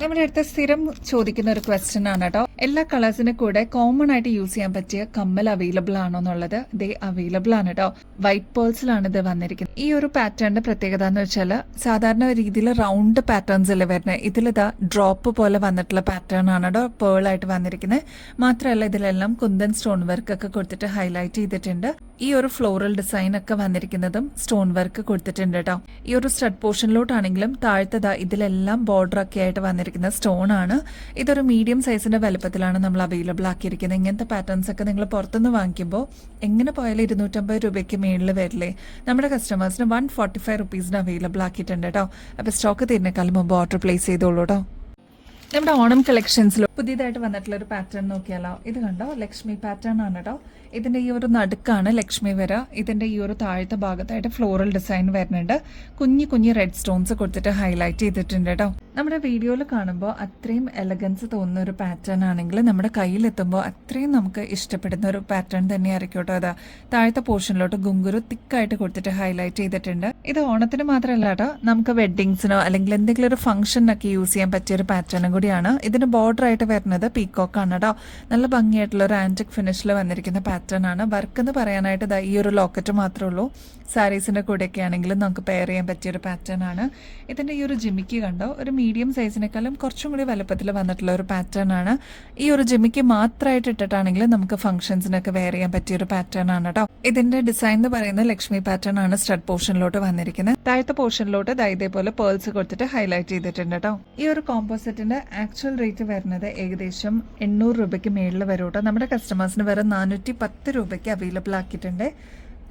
നമ്മുടെ അടുത്ത സ്ഥിരം ചോദിക്കുന്ന ഒരു ക്വസ്റ്റ്യൻ ആണ് കേട്ടോ. എല്ലാ കളേഴ്സിന്റെ കൂടെ കോമൺ ആയിട്ട് യൂസ് ചെയ്യാൻ പറ്റിയ കമ്മൽ അവൈലബിൾ ആണോ എന്നുള്ളത്. ദേ അവൈലബിൾ ആണ് കേട്ടോ. വൈറ്റ് പേൾസിലാണ് ഇത് വന്നിരിക്കുന്നത്. ഈ ഒരു പാറ്റേണിന്റെ പ്രത്യേകത എന്ന് വെച്ചാൽ സാധാരണ രീതിയിൽ റൗണ്ട് പാറ്റേൺസ് അല്ലേ വരുന്നത്. ഇതിലിതാ ഡ്രോപ്പ് പോലെ വന്നിട്ടുള്ള പാറ്റേൺ ആണ് കേട്ടോ പേൾ ആയിട്ട് വന്നിരിക്കുന്നത്. മാത്രമല്ല ഇതിലെല്ലാം കുന്തൻ സ്റ്റോൺ വർക്ക് ഒക്കെ കൊടുത്തിട്ട് ഹൈലൈറ്റ് ചെയ്തിട്ടുണ്ട്. ഈ ഒരു ഫ്ലോറൽ ഡിസൈൻ ഒക്കെ വന്നിരിക്കുന്നതും സ്റ്റോൺ വർക്ക് കൊടുത്തിട്ടുണ്ട് കേട്ടോ. ഈ ഒരു സ്റ്റഡ് പോർഷനിലോട്ടാണെങ്കിലും താഴ്ത്തതാ ഇതിലെല്ലാം ബോർഡർ ഒക്കെ ആയിട്ട് വന്നിരിക്കുന്ന സ്റ്റോൺ ആണ്. ഇതൊരു മീഡിയം സൈസിന്റെ വലുപ്പത്തിലാണ് നമ്മൾ അവൈലബിൾ ആക്കിയിരിക്കുന്നത്. ഇങ്ങനത്തെ പാറ്റേൺസ് ഒക്കെ നിങ്ങൾ പുറത്തുനിന്ന് വാങ്ങിക്കുമ്പോൾ എങ്ങനെ പോയാലും 250 രൂപയ്ക്ക് മേളിൽ വരില്ലേ. നമ്മുടെ കസ്റ്റമേഴ്സിന് 145 റുപ്പീസിന് അവൈലബിൾ ആക്കിയിട്ടുണ്ട് കേട്ടോ. അപ്പൊ സ്റ്റോക്ക് തീരുന്നേക്കാളും മുമ്പ് ഓർഡർ പ്ലേസ് ചെയ്തോളൂ കേട്ടോ. നമ്മുടെ ഓണം കളക്ഷൻസിൽ പുതിയതായിട്ട് വന്നിട്ടുള്ള ഒരു പാറ്റേൺ നോക്കിയാലോ. ഇത് കണ്ടോ ലക്ഷ്മി പാറ്റേൺ ആണ് കേട്ടോ. ഇതിൻ്റെ ഈ ഒരു നടുക്കാണ് ലക്ഷ്മി വര. ഇതിൻ്റെ ഈ ഒരു താഴത്തെ ഭാഗത്തായിട്ട് ഫ്ലോറൽ ഡിസൈൻ വരുന്നുണ്ട്. കുഞ്ഞു കുഞ്ഞു റെഡ് സ്റ്റോൺസ് കൊടുത്തിട്ട് ഹൈലൈറ്റ് ചെയ്തിട്ടുണ്ട് കേട്ടോ. നമ്മുടെ വീഡിയോയിൽ കാണുമ്പോൾ അത്രയും എലഗൻസ് തോന്നുന്ന ഒരു പാറ്റേൺ ആണെങ്കിൽ നമ്മുടെ കയ്യിലെത്തുമ്പോൾ അത്രയും നമുക്ക് ഇഷ്ടപ്പെടുന്ന ഒരു പാറ്റേൺ തന്നെയായിരിക്കും കേട്ടോ. അതാ താഴത്തെ പോർഷനിലോട്ട് ഗുങ്കുരു തിക്കായിട്ട് കൊടുത്തിട്ട് ഹൈലൈറ്റ് ചെയ്തിട്ടുണ്ട്. ഇത് ഓണത്തിന് മാത്രമല്ല കേട്ടോ, നമുക്ക് വെഡ്ഡിങ്സിനോ അല്ലെങ്കിൽ എന്തെങ്കിലും ഒരു ഫംഗ്ഷനൊക്കെ യൂസ് ചെയ്യാൻ പറ്റിയ ഒരു പാറ്റേണും കൂടിയാണ്. ഇതിന് ബോർഡർ ആയിട്ട് വരുന്നത് പീക്കോക്ക് ആണ് കേട്ടോ. നല്ല ഭംഗിയായിട്ടുള്ള ഒരു ആന്റിക് ഫിനിഷിൽ വന്നിരിക്കുന്ന പാറ്റേൺ ആണ്. വർക്ക് എന്ന് പറയാനായിട്ട് ഈ ഒരു ലോക്കറ്റ് മാത്രമേ ഉള്ളൂ. സാരീസിന്റെ കൂടെയൊക്കെ ആണെങ്കിലും നമുക്ക് പെയർ ചെയ്യാൻ പറ്റിയ ഒരു പാറ്റേൺ ആണ്. ഇതിന്റെ ഈ ഒരു ജിമിക്ക് കണ്ടോ, ഒരു മീഡിയം സൈസിനേക്കാളും കുറച്ചും കൂടി വലുപ്പത്തിൽ വന്നിട്ടുള്ള ഒരു പാറ്റേൺ ആണ്. ഈ ഒരു ജിമിക്ക് മാത്രമായിട്ട് ഇട്ടിട്ടാണെങ്കിൽ നമുക്ക് ഫംഗ്ഷൻസിനൊക്കെ വെയർ ചെയ്യാൻ പറ്റിയ ഒരു പാറ്റേൺ ആണ് കേട്ടോ. ഇതിന്റെ ഡിസൈൻ എന്ന് പറയുന്നത് ലക്ഷ്മി പാറ്റേൺ ആണ് സ്റ്റഡ് പോർഷനിലോട്ട് വന്നിരിക്കുന്നത്. താഴത്തെ പോർഷനിലോട്ട് ഇതേപോലെ പേൾസ് കൊടുത്തിട്ട് ഹൈലൈറ്റ് ചെയ്തിട്ടുണ്ട് കേട്ടോ. ഈ ഒരു കോമ്പോസിറ്റിന്റെ ആക്ച്വൽ റേറ്റ് വരുന്നത് ഏകദേശം 800 രൂപയ്ക്ക് മേളിൽ വരും കേട്ടോ. നമ്മുടെ കസ്റ്റമേഴ്സിന് വേറെ 410 രൂപയ്ക്ക് അവൈലബിൾ ആക്കിയിട്ടുണ്ട്.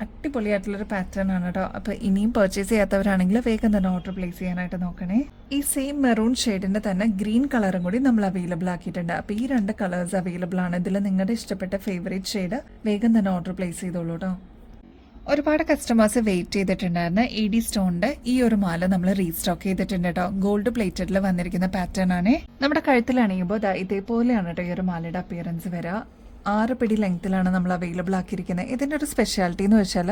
അടിപൊളിയായിട്ടുള്ളൊരു പാറ്റേൺ ആണ് കേട്ടോ. അപ്പോൾ ഇനിയും പർച്ചേസ് ചെയ്യാത്തവരാണെങ്കിൽ വേഗം തന്നെ ഓർഡർ പ്ലേസ് ചെയ്യാനായിട്ട് നോക്കണേ. ഈ സെയിം മെറൂൺ ഷെയ്ഡിന്റെ തന്നെ ഗ്രീൻ കളറും കൂടി നമ്മൾ അവൈലബിൾ ആക്കിയിട്ടുണ്ട്. അപ്പോൾ ഈ 2 കളേഴ്സ് അവൈലബിൾ ആണ്. ഇതിൽ നിങ്ങളുടെ ഇഷ്ടപ്പെട്ട ഫേവറേറ്റ് ഷെയ്ഡ് വേഗം തന്നെ ഓർഡർ പ്ലേസ് ചെയ്തോളൂ കേട്ടോ. ഒരുപാട് കസ്റ്റമേഴ്സ് വെയിറ്റ് ചെയ്തിട്ടുണ്ടായിരുന്ന ED സ്റ്റോണിന്റെ ഈ ഒരു മാല നമ്മൾ റീസ്റ്റോക്ക് ചെയ്തിട്ടുണ്ട് കേട്ടോ. ഗോൾഡ് പ്ലേറ്റഡിൽ വന്നിരിക്കുന്ന പാറ്റേൺ ആണ്. നമ്മുടെ കഴുത്തിൽ അണിയുമ്പോൾ ഇതേപോലെയാണ് കേട്ടോ ഈ ഒരു മാലയുടെ അപ്പിയറൻസ് വരിക. 6 പിടി ലെങ്ത്തിലാണ് നമ്മൾ അവൈലബിൾ ആക്കിയിരിക്കുന്നത്. ഇതിൻ്റെ ഒരു സ്പെഷ്യാലിറ്റി എന്ന് വെച്ചാൽ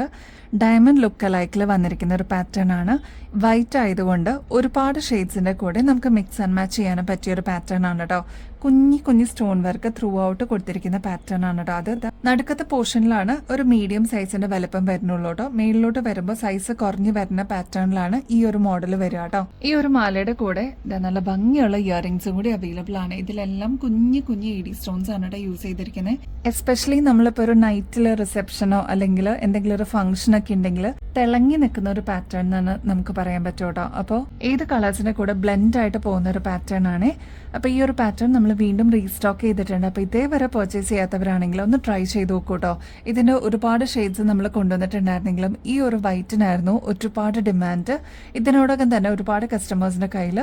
ഡയമണ്ട് ലുക്ക് അലൈക്കിൽ വന്നിരിക്കുന്ന ഒരു പാറ്റേൺ ആണ്. വൈറ്റ് ആയതുകൊണ്ട് ഒരുപാട് ഷെയ്ഡ്സിൻ്റെ കൂടെ നമുക്ക് മിക്സ് ആൻഡ് മാച്ച് ചെയ്യാനും പറ്റിയൊരു പാറ്റേൺ ആണ് കേട്ടോ. കുഞ്ഞി കുഞ്ഞി സ്റ്റോൺ വർക്ക് ത്രൂ ഔട്ട് കൊടുത്തിരിക്കുന്ന പാറ്റേൺ ആണ് കേട്ടോ. അത് നടുക്കത്തെ പോർഷനിലാണ് ഒരു മീഡിയം സൈസിന്റെ വലുപ്പം വരുന്നുള്ളൂ കേട്ടോ. മേളിലോട്ട് വരുമ്പോൾ സൈസ് കുറഞ്ഞു വരുന്ന പാറ്റേണിലാണ് ഈ ഒരു മോഡൽ വരിക കേട്ടോ. ഈ ഒരു മാലയുടെ കൂടെ നല്ല ഭംഗിയുള്ള ഇയറിംഗ്സും കൂടി അവൈലബിൾ ആണ്. ഇതിലെല്ലാം കുഞ്ഞു കുഞ്ഞു ED സ്റ്റോൺസ് ആണ് കേട്ടോ യൂസ് ചെയ്തിരിക്കുന്നത്. എസ്പെഷ്യലി നമ്മളിപ്പോൾ ഒരു നൈറ്റിൽ റിസപ്ഷനോ അല്ലെങ്കിൽ എന്തെങ്കിലും ഒരു ഫംഗ്ഷനൊക്കെ ഉണ്ടെങ്കിൽ തിളങ്ങി നിൽക്കുന്ന ഒരു പാറ്റേൺ എന്നാണ് നമുക്ക് പറയാൻ പറ്റും കേട്ടോ. അപ്പോൾ ഏത് കളേഴ്സിന്റെ കൂടെ ബ്ലെൻഡ് ആയിട്ട് പോകുന്ന ഒരു പാറ്റേൺ ആണ്. അപ്പോൾ ഈ ഒരു പാറ്റേൺ നമ്മൾ വീണ്ടും റീസ്റ്റോക്ക് ചെയ്തിട്ടുണ്ട്. അപ്പോൾ ഇതേവരെ പർച്ചേസ് ചെയ്യാത്തവരാണെങ്കിൽ ഒന്ന് ട്രൈ ചെയ്ത് നോക്കൂ കേട്ടോ. ഇതിന് ഒരുപാട് ഷെയ്ഡ്സ് നമ്മൾ കൊണ്ടുവന്നിട്ടുണ്ടായിരുന്നെങ്കിലും ഈ ഒരു വൈറ്റിനായിരുന്നു ഒരുപാട് ഡിമാൻഡ്. ഇതിനോടകം തന്നെ ഒരുപാട് കസ്റ്റമേഴ്സിന്റെ കയ്യിൽ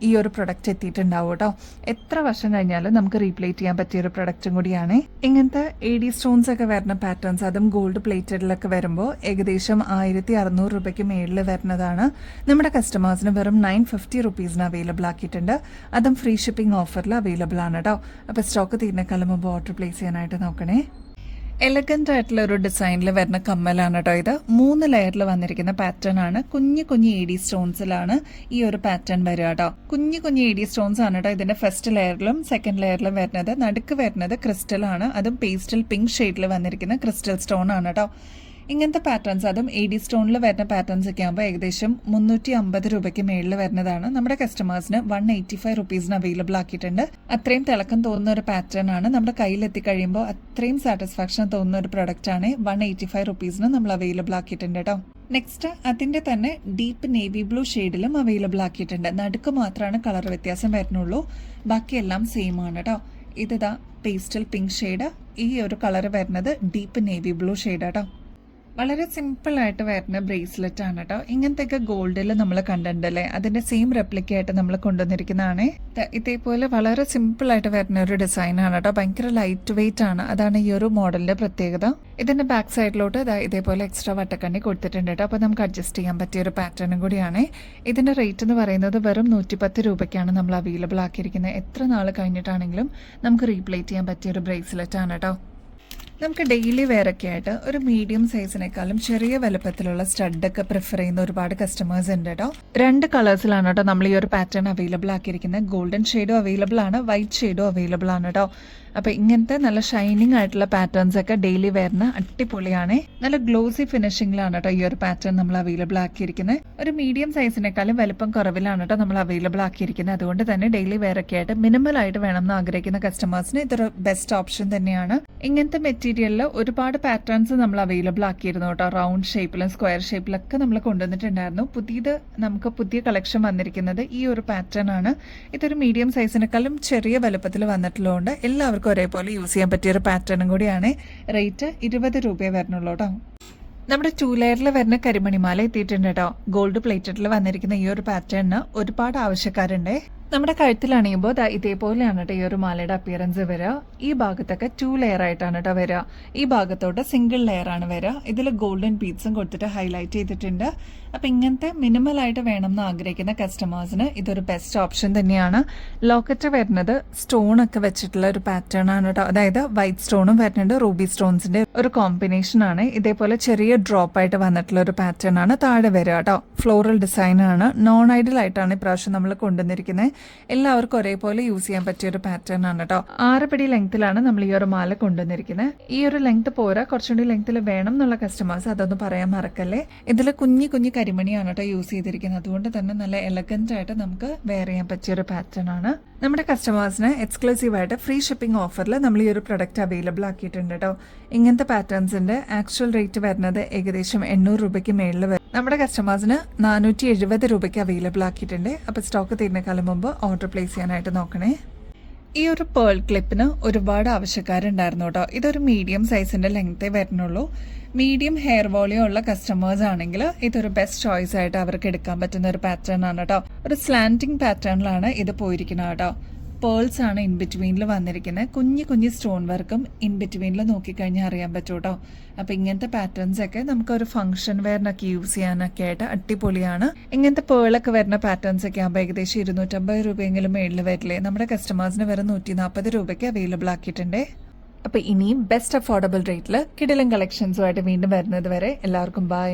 ഈ ഒരു പ്രൊഡക്റ്റ് എത്തിയിട്ടുണ്ടാവും കേട്ടോ. എത്ര വർഷം കഴിഞ്ഞാലും നമുക്ക് റീപ്ലേറ്റ് ചെയ്യാൻ പറ്റിയ ഒരു പ്രൊഡക്റ്റും കൂടിയാണ്. ഇങ്ങനത്തെ ED സ്റ്റോൺസ് ഒക്കെ വരുന്ന പാറ്റേൺസ് അതും ഗോൾഡ് പ്ലേറ്റഡിലൊക്കെ വരുമ്പോൾ ഏകദേശം 1600 രൂപയ്ക്ക് മേളിൽ വരുന്നതാണ്. നമ്മുടെ കസ്റ്റമേഴ്സിന് വെറും 950 റുപ്പീസിന് അവൈലബിൾ ആക്കിയിട്ടുണ്ട്. അതും ഫ്രീ ഷിപ്പിംഗ് ഓഫറിൽ അവൈലബിൾ ആണ് കേട്ടോ. അപ്പോൾ സ്റ്റോക്ക് തീരുന്നേക്കാളും മുമ്പ് ഓർഡർ പ്ലേസ് ചെയ്യാനായിട്ട് നോക്കണേ. എലഗന്റ് ആയിട്ടുള്ള ഒരു ഡിസൈനിൽ വരുന്ന കമ്മലാണ് കേട്ടോ. ഇത് 3 ലെയറിൽ വന്നിരിക്കുന്ന പാറ്റേൺ ആണ്. കുഞ്ഞു കുഞ്ഞു ED സ്റ്റോൺസിലാണ് ഈ ഒരു പാറ്റേൺ വരിക കേട്ടോ. കുഞ്ഞു കുഞ്ഞു ED സ്റ്റോൺസ് ആണ് കേട്ടോ ഇതിന്റെ ഫസ്റ്റ് ലെയറിലും സെക്കൻഡ് ലെയറിലും വരുന്നത്. നടുക്ക് വരുന്നത് ക്രിസ്റ്റൽ ആണ്. അതും പേസ്റ്റൽ പിങ്ക് ഷെയ്ഡിൽ വന്നിരിക്കുന്ന ക്രിസ്റ്റൽ സ്റ്റോൺ ആണ് കേട്ടോ. ഇങ്ങനത്തെ പാറ്റേൺസ് അതും ED സ്റ്റോണിൽ വരുന്ന പാറ്റേൺസ് ഒക്കെ ആകുമ്പോൾ ഏകദേശം 350 രൂപയ്ക്ക് മേളിൽ വരുന്നതാണ്. നമ്മുടെ കസ്റ്റമേഴ്സിന് 185 റുപ്പീസിന് അവൈലബിൾ ആക്കിയിട്ടുണ്ട്. അത്രയും തിളക്കം തോന്നുന്ന ഒരു പാറ്റേൺ ആണ്. നമ്മുടെ കയ്യിൽ എത്തിക്കഴിയുമ്പോൾ അത്രയും സാറ്റിസ്ഫാക്ഷൻ തോന്നുന്ന ഒരു പ്രൊഡക്റ്റ് ആണ്. 185 റുപ്പീസിന് നമ്മൾ അവൈലബിൾ ആക്കിയിട്ടുണ്ട് കേട്ടോ. നെക്സ്റ്റ് അതിന്റെ തന്നെ ഡീപ്പ് നേവി ബ്ലൂ ഷെയ്ഡിലും അവൈലബിൾ ആക്കിയിട്ടുണ്ട്. നടുക്ക് മാത്രമാണ് കളർ വ്യത്യാസം വരുന്നുള്ളൂ. ബാക്കിയെല്ലാം സെയിം ആണ് കേട്ടോ. ഇതാ പേസ്റ്റൽ പിങ്ക് ഷെയ്ഡ്. ഈ ഒരു കളർ വരുന്നത് ഡീപ്പ് നേവി ബ്ലൂ ഷെയ്ഡ് കേട്ടോ. വളരെ സിമ്പിൾ ആയിട്ട് വരുന്ന ബ്രേസ്ലെറ്റ് ആണ് കേട്ടോ. ഇങ്ങനത്തെയൊക്കെ ഗോൾഡിൽ നമ്മൾ കണ്ടിട്ടുണ്ടല്ലേ, അതിന്റെ സെയിം റെപ്ലിക്ക ആയിട്ട് നമ്മൾ കൊണ്ടുവന്നിരിക്കുന്നതാണ്. ഇതേപോലെ വളരെ സിമ്പിൾ ആയിട്ട് വരുന്ന ഒരു ഡിസൈൻ ആണ് കേട്ടോ. ഭയങ്കര ലൈറ്റ് വെയിറ്റ് ആണ്. അതാണ് ഈ ഒരു മോഡലിന്റെ പ്രത്യേകത. ഇതിന്റെ ബാക്ക് സൈഡിലോട്ട് ഇതേപോലെ എക്സ്ട്രാ വട്ടക്കണ്ണി കൊടുത്തിട്ടുണ്ട് കേട്ടോ. അപ്പോൾ നമുക്ക് അഡ്ജസ്റ്റ് ചെയ്യാൻ പറ്റിയ ഒരു പാറ്റേണും കൂടിയാണ്. ഇതിന്റെ റേറ്റ് എന്ന് പറയുന്നത് വെറും 110 രൂപയ്ക്കാണ് നമ്മൾ അവൈലബിൾ ആക്കിയിരിക്കുന്നത്. എത്ര നാൾ കഴിഞ്ഞിട്ടാണെങ്കിലും നമുക്ക് റീപ്ലേറ്റ് ചെയ്യാൻ പറ്റിയ ഒരു ബ്രേസ്ലെറ്റ് ആണ് കേട്ടോ. നമുക്ക് ഡെയിലി വെയറൊക്കെ ആയിട്ട് ഒരു മീഡിയം സൈസിനേക്കാളും ചെറിയ വലുപ്പത്തിലുള്ള സ്റ്റഡൊക്കെ പ്രിഫർ ചെയ്യുന്ന ഒരുപാട് കസ്റ്റമേഴ്സ് ഉണ്ട് കേട്ടോ. 2 കളേഴ്സിലാണ് കേട്ടോ നമ്മൾ ഈ ഒരു പാറ്റേൺ അവൈലബിൾ ആക്കിയിരിക്കുന്നത്. ഗോൾഡൻ ഷെയ്ഡും അവൈലബിൾ ആണ്, വൈറ്റ് ഷെയ്ഡും അവൈലബിൾ ആണ് കേട്ടോ. അപ്പോൾ ഇങ്ങനത്തെ നല്ല ഷൈനിങ് ആയിട്ടുള്ള പാറ്റേൺസ് ഒക്കെ ഡെയിലി വെയറിന് അടിപൊളിയാണ്. നല്ല ഗ്ലോസി ഫിനിഷിംഗിലാണ് കേട്ടോ ഈ ഒരു പാറ്റേൺ നമ്മൾ അവൈലബിൾ ആക്കിയിരിക്കുന്നത്. ഒരു മീഡിയം സൈസിനേക്കാളും വലുപ്പം കുറവിലാണ് കേട്ടോ നമ്മൾ അവൈലബിൾ ആക്കിയിരിക്കുന്നത്. അതുകൊണ്ട് തന്നെ ഡെയിലി വെയറൊക്കെ ആയിട്ട് മിനിമൽ ആയിട്ട് വേണം എന്ന് ആഗ്രഹിക്കുന്ന കസ്റ്റമേഴ്സിന് ഇതൊരു ബെസ്റ്റ് ഓപ്ഷൻ തന്നെയാണ്. ഇങ്ങനത്തെ മെറ്റീരിയലിൽ ഒരുപാട് പാറ്റേൺസ് നമ്മൾ അവൈലബിൾ ആക്കിയിരുന്നു കേട്ടോ. റൗണ്ട് ഷേപ്പിലും സ്ക്വയർ ഷേപ്പിലൊക്കെ നമ്മൾ കൊണ്ടുവന്നിട്ടുണ്ടായിരുന്നു. നമുക്ക് പുതിയ കളക്ഷൻ വന്നിരിക്കുന്നത് ഈ ഒരു പാറ്റേൺ ആണ്. ഇതൊരു മീഡിയം സൈസിനേക്കാളും ചെറിയ വലുപ്പത്തിൽ വന്നിട്ടുള്ളതുകൊണ്ട് എല്ലാവർക്കും ഒരേപോലെ യൂസ് ചെയ്യാൻ പറ്റിയ ഒരു പാറ്റേണും കൂടിയാണ്. റേറ്റ് 20 രൂപയെ വരുന്നുള്ളൂ കേട്ടോ. നമ്മുടെ 2 ലെയറിൽ വരുന്ന കരിമണിമാല എത്തിയിട്ടുണ്ട് കേട്ടോ. ഗോൾഡ് പ്ലേറ്റഡിൽ വന്നിരിക്കുന്ന ഈ ഒരു പാറ്റേണിന് ഒരുപാട് ആവശ്യക്കാരുണ്ട്. നമ്മുടെ കഴുത്തിൽ അണിയുമ്പോൾ ഇതേപോലെയാണ് കേട്ടോ ഈ ഒരു മാലയുടെ അപ്പിയറൻസ് വരിക. ഈ ഭാഗത്തൊക്കെ 2 ലെയർ ആയിട്ടാണ് കേട്ടോ വരിക. ഈ ഭാഗത്തോട്ട് സിംഗിൾ ലെയർ ആണ് വരിക. ഇതിൽ ഗോൾഡൻ ബീഡ്സും കൊടുത്തിട്ട് ഹൈലൈറ്റ് ചെയ്തിട്ടുണ്ട്. അപ്പം ഇങ്ങനത്തെ മിനിമൽ ആയിട്ട് വേണം എന്ന് ആഗ്രഹിക്കുന്ന കസ്റ്റമേഴ്സിന് ഇതൊരു ബെസ്റ്റ് ഓപ്ഷൻ തന്നെയാണ്. ലോക്കറ്റ് വരുന്നത് സ്റ്റോൺ ഒക്കെ വെച്ചിട്ടുള്ള ഒരു പാറ്റേൺ ആണ് കേട്ടോ. അതായത് വൈറ്റ് സ്റ്റോണും വരുന്നുണ്ട്, റൂബി സ്റ്റോൺസിന്റെ ഒരു കോമ്പിനേഷൻ ആണ്. ഇതേപോലെ ചെറിയ ഡ്രോപ്പ് ആയിട്ട് വന്നിട്ടുള്ള ഒരു പാറ്റേൺ ആണ് താഴെ വരിക കേട്ടോ. ഫ്ലോറൽ ഡിസൈൻ ആണ്. നോൺ ഐഡിയൽ ആയിട്ടാണ് ഇപ്രാവശ്യം നമ്മൾ കൊണ്ടുവന്നിരിക്കുന്നത്. എല്ലാവർക്കും ഒരേപോലെ യൂസ് ചെയ്യാൻ പറ്റിയ ഒരു പാറ്റേൺ ആണ് കേട്ടോ. 6 പിടി ലെങ്ത്തിലാണ് നമ്മൾ ഈ ഒരു മാല കൊണ്ടുവന്നിരിക്കുന്നത്. ഈ ഒരു ലെങ്ത് പോരാ, കുറച്ചുകൂടി ലെങ്ത്തിൽ വേണം എന്നുള്ള കസ്റ്റമേഴ്സ് അതൊന്നും പറയാൻ മറക്കല്ലേ. ഇതിൽ കുഞ്ഞി കുഞ്ഞി കരിമണിയാണ് കേട്ടോ യൂസ് ചെയ്തിരിക്കുന്നത്. അതുകൊണ്ട് തന്നെ നല്ല എലഗന്റ് ആയിട്ട് നമുക്ക് വെയർ ചെയ്യാൻ പറ്റിയ ഒരു പാറ്റേൺ ആണ്. നമ്മുടെ കസ്റ്റമേഴ്സിന് എക്സ്ക്ലൂസീവ് ആയിട്ട് ഫ്രീ ഷിപ്പിംഗ് ഓഫറിൽ നമ്മൾ ഈ ഒരു പ്രൊഡക്റ്റ് അവൈലബിൾ ആക്കിയിട്ടുണ്ട് കേട്ടോ. ഇങ്ങനത്തെ പാറ്റേൺസിന്റെ ആക്ച്വൽ റേറ്റ് വരുന്നത് ഏകദേശം 800 രൂപയ്ക്ക് മേളിൽ വരും. നമ്മുടെ കസ്റ്റമേഴ്സിന് 470 രൂപയ്ക്ക് അവൈലബിൾ ആക്കിയിട്ടുണ്ട്. അപ്പോൾ സ്റ്റോക്ക് തീരുന്നേക്കാളും മുമ്പ് ഓർഡർ പ്ലേസ് ചെയ്യാനായിട്ട് നോക്കണേ. ഈ ഒരു പേൾ ക്ലിപ്പിന് ഒരുപാട് ആവശ്യക്കാരുണ്ടായിരുന്നു കേട്ടോ. ഇതൊരു മീഡിയം സൈസിന്റെ ലെങ്തേ വരുന്നുള്ളൂ. മീഡിയം ഹെയർ വോളിയം ഉള്ള കസ്റ്റമേഴ്സ് ആണെങ്കിൽ ഇതൊരു ബെസ്റ്റ് ചോയ്സ് ആയിട്ട് അവർക്ക് എടുക്കാൻ പറ്റുന്ന ഒരു പാറ്റേൺ ആണ് കേട്ടോ. ഒരു സ്ലാന്റിങ് പാറ്റേണിലാണ് ഇത് പോയിരിക്കുന്നത് കേട്ടോ. പേൾസ് ആണ് ഇൻ ബിറ്റ്വീനിൽ വന്നിരിക്കുന്നത്. കുഞ്ഞു കുഞ്ഞു സ്റ്റോൺ വർക്കും ഇൻ ബിറ്റ്വീനിൽ നോക്കിക്കഴിഞ്ഞാൽ അറിയാൻ പറ്റും കേട്ടോ. അപ്പം ഇങ്ങനത്തെ പാറ്റേൺസ് ഒക്കെ നമുക്ക് ഒരു ഫംഗ്ഷൻ വെയറിനൊക്കെ യൂസ് ചെയ്യാനൊക്കെ ആയിട്ട് അടിപൊളിയാണ്. ഇങ്ങനത്തെ പേളൊക്കെ വരുന്ന പാറ്റേൺസ് ഒക്കെ ആകുമ്പോൾ ഏകദേശം 250 രൂപയെങ്കിലും മേളിൽ വരില്ലേ. നമ്മുടെ കസ്റ്റമേഴ്സിന് വരെ 140 രൂപയ്ക്ക് അവൈലബിൾ ആക്കിയിട്ടുണ്ട്. അപ്പോൾ ഇനിയും ബെസ്റ്റ് അഫോർഡബിൾ റേറ്റിൽ കിടിലൻ കളക്ഷൻസുമായിട്ട് വീണ്ടും വരുന്നത് വരെ എല്ലാവർക്കും ബൈ.